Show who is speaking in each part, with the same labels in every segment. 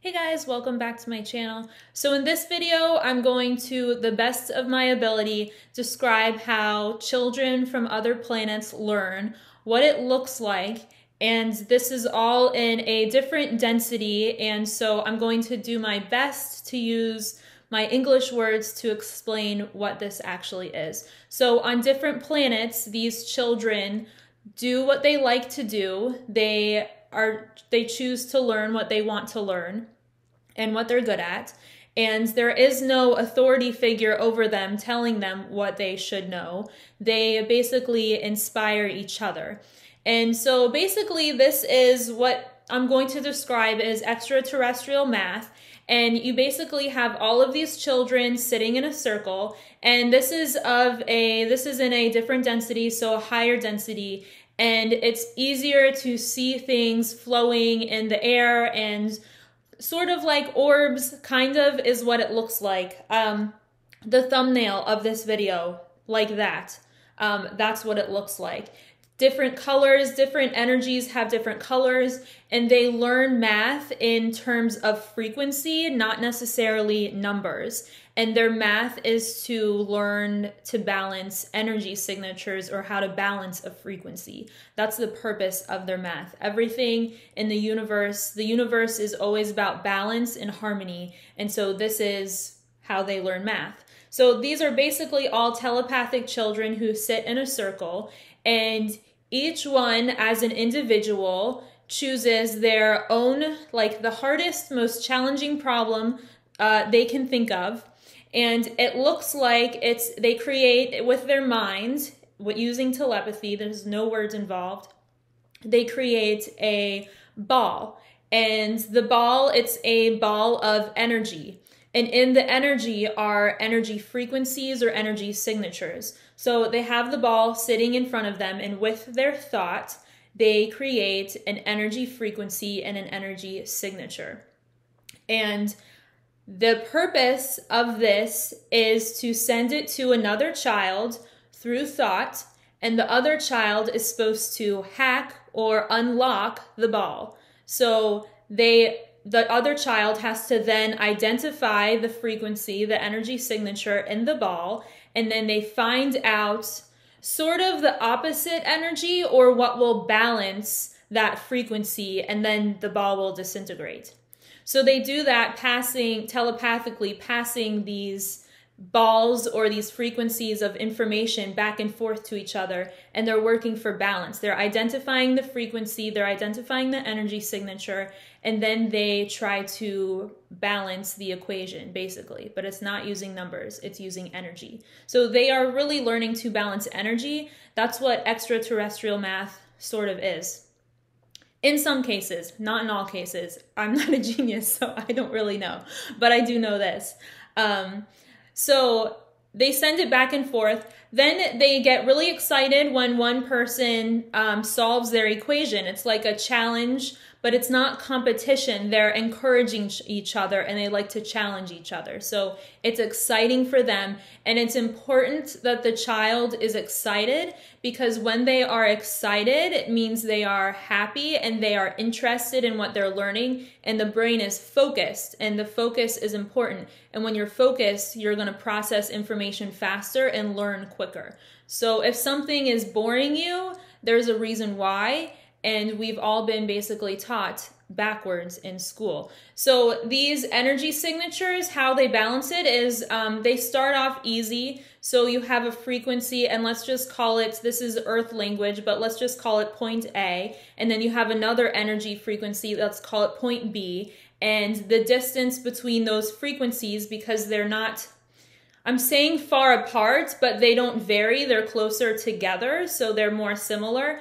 Speaker 1: Hey guys, welcome back to my channel. So in this video, I'm going to, the best of my ability, describe how children from other planets learn, what it looks like, and this is all in a different density, and so I'm going to do my best to use my English words to explain what this actually is. So on different planets, these children do what they like to do. They choose to learn what they want to learn and what they're good at. And there is no authority figure over them telling them what they should know. They basically inspire each other. And so basically this is what I'm going to describe as extraterrestrial math. And you basically have all of these children sitting in a circle, and this is in a different density, so a higher density, and it's easier to see things flowing in the air and sort of like orbs, kind of, is what it looks like. The thumbnail of this video, like that. That's what it looks like. Different colors, different energies have different colors, and they learn math in terms of frequency, not necessarily numbers. And their math is to learn to balance energy signatures or how to balance a frequency. That's the purpose of their math. Everything in the universe is always about balance and harmony. And so this is how they learn math. So these are basically all telepathic children who sit in a circle, and each one as an individual chooses their own, like the hardest, most challenging problem they can think of. And it looks like they create with their mind, using telepathy, there's no words involved, they create a ball. And the ball, it's a ball of energy. And in the energy are energy frequencies or energy signatures. So they have the ball sitting in front of them, and with their thought, they create an energy frequency and an energy signature. And the purpose of this is to send it to another child through thought, and the other child is supposed to hack or unlock the ball. So the other child has to then identify the frequency, the energy signature in the ball, and then they find out sort of the opposite energy or what will balance that frequency, and then the ball will disintegrate. So they do that telepathically passing these balls or these frequencies of information back and forth to each other, and they're working for balance. They're identifying the frequency, they're identifying the energy signature, and then they try to balance the equation, basically. But it's not using numbers, it's using energy. So they are really learning to balance energy. That's what extraterrestrial math sort of is. In some cases, not in all cases. I'm not a genius, so I don't really know. But I do know this. So they send it back and forth. Then they get really excited when one person solves their equation. It's like a challenge, but it's not competition. They're encouraging each other, and they like to challenge each other. So it's exciting for them, and it's important that the child is excited, because when they are excited, it means they are happy and they are interested in what they're learning, and the brain is focused, and the focus is important. And when you're focused, you're going to process information faster and learn quicker. So if something is boring you, there's a reason why. And we've all been basically taught backwards in school. So these energy signatures, how they balance it is they start off easy. So you have a frequency, and let's just call it, this is Earth language, but let's just call it point A. And then you have another energy frequency, let's call it point B. And the distance between those frequencies, because they're not, I'm saying far apart, but they don't vary, they're closer together, so they're more similar.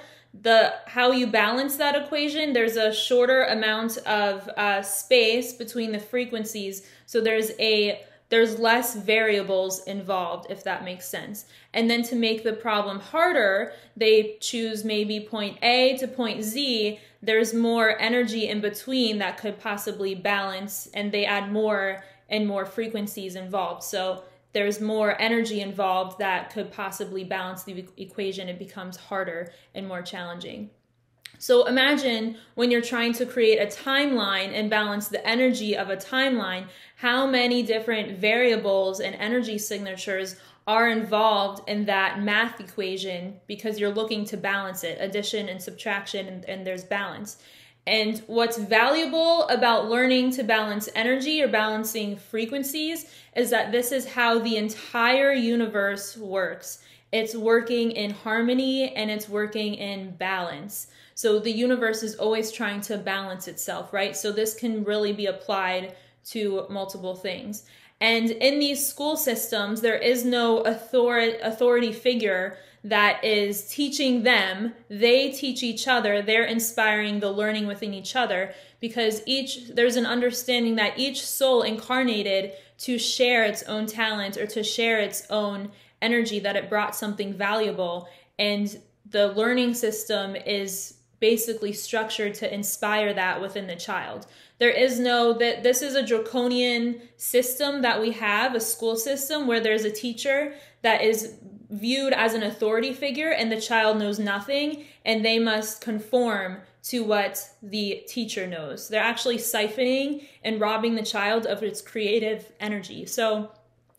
Speaker 1: How you balance that equation, there's a shorter amount of space between the frequencies, so there's less variables involved, if that makes sense. And then to make the problem harder, they choose maybe point A to point Z. There's more energy in between that could possibly balance, and they add more and more frequencies involved. So there's more energy involved that could possibly balance the equation. It becomes harder and more challenging. So imagine when you're trying to create a timeline and balance the energy of a timeline, how many different variables and energy signatures are involved in that math equation, because you're looking to balance it, addition and subtraction, and there's balance. And what's valuable about learning to balance energy or balancing frequencies is that this is how the entire universe works. It's working in harmony and it's working in balance. So the universe is always trying to balance itself, right? So this can really be applied to multiple things. And in these school systems, there is no authority figure that is teaching them. They teach each other. They're inspiring the learning within each other, because there's an understanding that each soul incarnated to share its own talent or to share its own energy, that it brought something valuable. And the learning system is basically structured to inspire that within the child. There is this is a draconian system that we have, a school system where there's a teacher that is viewed as an authority figure and the child knows nothing and they must conform to what the teacher knows. They're actually siphoning and robbing the child of its creative energy. So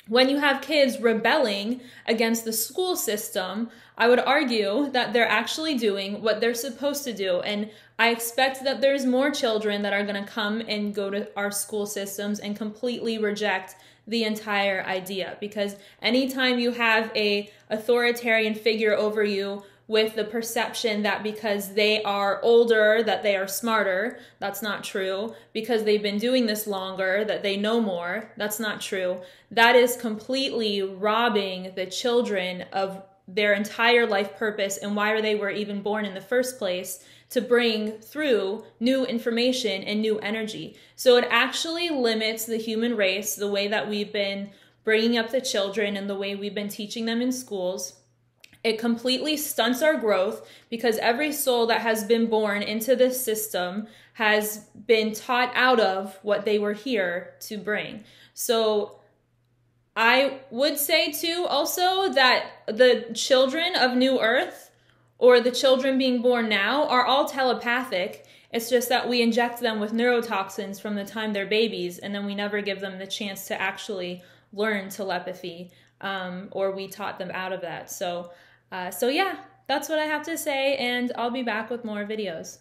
Speaker 1: when you have kids rebelling against the school system, I would argue that they're actually doing what they're supposed to do. And I expect that there's more children that are going to come and go to our school systems and completely reject the entire idea. Because anytime you have a authoritarian figure over you with the perception that because they are older, that they are smarter, that's not true. Because they've been doing this longer, that they know more, that's not true. That is completely robbing the children of their entire life purpose and why they were even born in the first place, to bring through new information and new energy. So it actually limits the human race, the way that we've been bringing up the children and the way we've been teaching them in schools. It completely stunts our growth, because every soul that has been born into this system has been taught out of what they were here to bring. So I would say too also that the children of New Earth, or the children being born now, are all telepathic. It's just that we inject them with neurotoxins from the time they're babies, and then we never give them the chance to actually learn telepathy, or we taught them out of that. So yeah, that's what I have to say, and I'll be back with more videos.